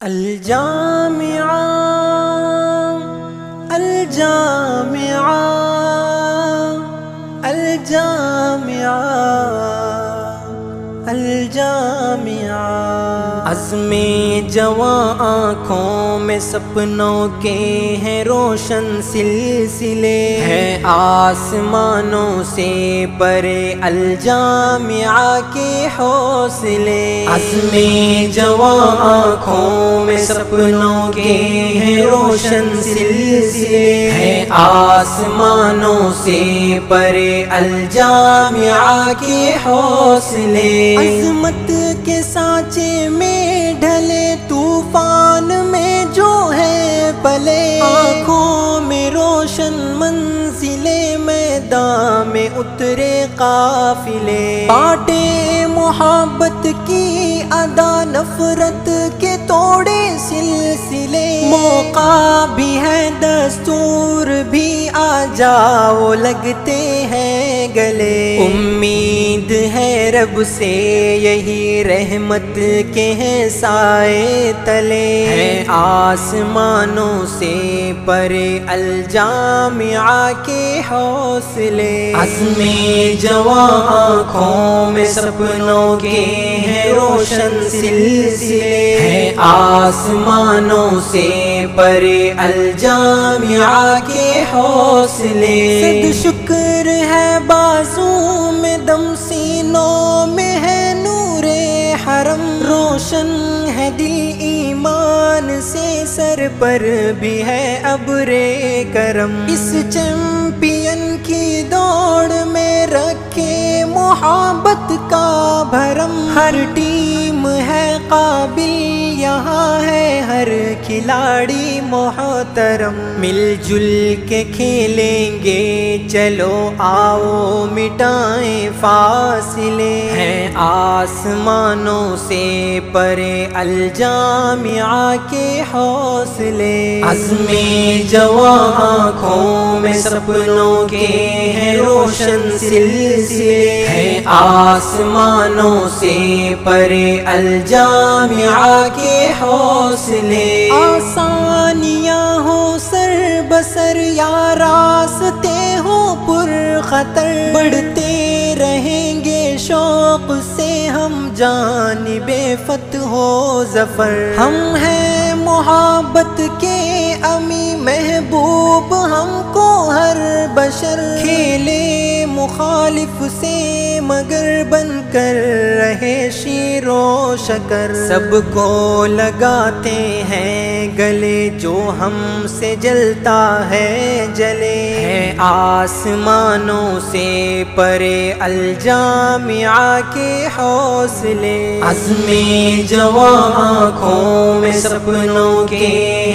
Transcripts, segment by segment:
الجامعہ الجامعہ الجامعہ الجامعہ عزم جواں آنکھوں میں سپنوں کے ہیں روشن سلسلے، ہے آسمانوں سے پرے الجامعہ کے حوصلے۔ عزم جواں آنکھوں میں سپنوں کے ہیں روشن سلسلے، ہے آسمانوں سے پرے الجامعہ کے حوصلے۔ عظمت کے سانچے میں ڈھلے طوفان میں جو ہے پلے، آنکھوں میں روشن منزلیں میدان میں اترے قافلے، بانٹے محبت کی ادا نفرت کے توڑے سلسلے، موقع بھی ہے دستور بھی آ جاؤ لگتے ہیں گلے، امید ہے رب سے یہی رحمت کے ہیں سائے تلے، ہے آسمانوں سے پرے الجامعہ کے حوصلے۔ عزم جواں آنکھوں میں سپنوں کے ہیں روشن سلسلے، ہے آسمانوں سے پرے الجامعہ کے حوصلے۔ صد شکر ہے بازو میں دم، سینوں میں ہے نور حرم، روشن ہے دل ایمان سے، سر پر بھی ہے ابر کرم، اس چیمپئن کی دوڑ میں رکھے محبت کا بھرم، ہر ٹیم ہے قابل یہاں ہے ہر کھلاڑی محترم، مل جل کے کھیلیں گے چلو آؤ مٹائیں فاصلے، ہے آسمانوں سے پرے الجامعہ کے حوصلے۔ عزم جواں آنکھوں میں سپنوں کے ہیں روشن سلسلے، ہے آسمانوں سے پرے الجامعہ کے حوصلے۔ آسانیاں ہو سر بسر یا راستے ہو پر خطر، بڑھتے رہیں گے شوق سے ہم جانب فتح و ظفر، ہم ہیں محبت کے امی محبوب ہم کو ہر بشر، کھیلے مخالف سے مگر بن کر رہے شیر و شکر، سب کو لگاتے ہیں گلے جو ہم سے جلتا ہے جلے، ہے آسمانوں سے پرے الجامعہ کے حوصلے۔ عزم جواں آنکھوں میں سپنوں کے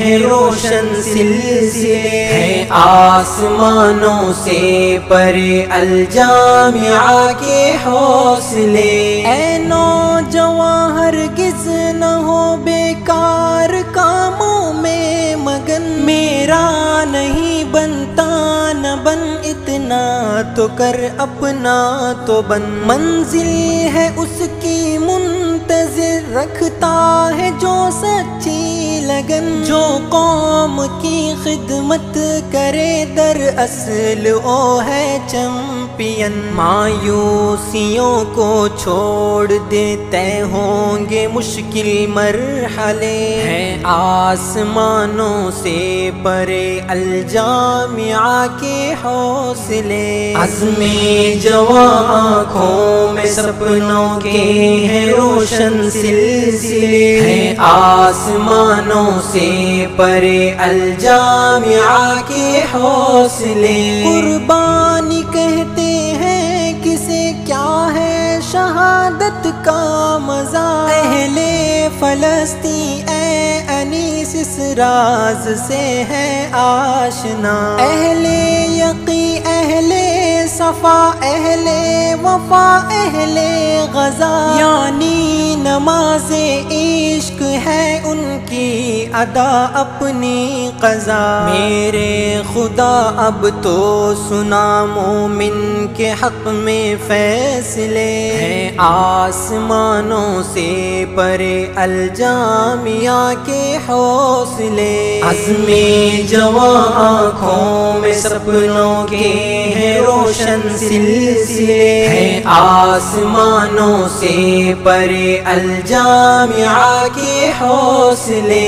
ہیں روشن سلسلے، ہے آسمانوں سے پرے الجامعہ کے حوصلے۔ اے نوجواں ہرگز نہ ہو بیکار کاموں میں مگن، میرا نہیں بنتا نہ بن اتنا تو کر اپنا تو بن، منزل ہے اس کی منتظر رکھتا ہے جو سچی لگن، جو قوم کی خدمت کرے در اصل او ہے چیمپئن، مایوسیوں کو چھوڑ دے طے ہوں گے مشکل مرحلے، ہیں آسمانوں سے پرے الجامعہ کے حوصلے۔ عزم جواں آنکھوں میں سپنوں کے ہیں روشن سلسلے، ہیں آسمانوں سے پرے الجامعہ کے حوصلے۔ قربانی کہتے ہیں کسے کیا ہے شہادت کا مزہ، اہل فلسطین اے انیس اس راز سے ہے آشنا، اہل یقین اہل صفا اہل وفا اہل غزا، یعنی نماز عشق ہے ان کی ادا اپنی قضا۔ میرے خدا اب تو سنا مومن کے حق میں فیصلے، ہیں آسمانوں سے پرے الجامیہ کے حوصلے، عزم جواں آنکھوں میں سپنوں کے ہیں روشن سلسلے، ہیں آسمانوں سے پرے الجامیہ کے حوصلے۔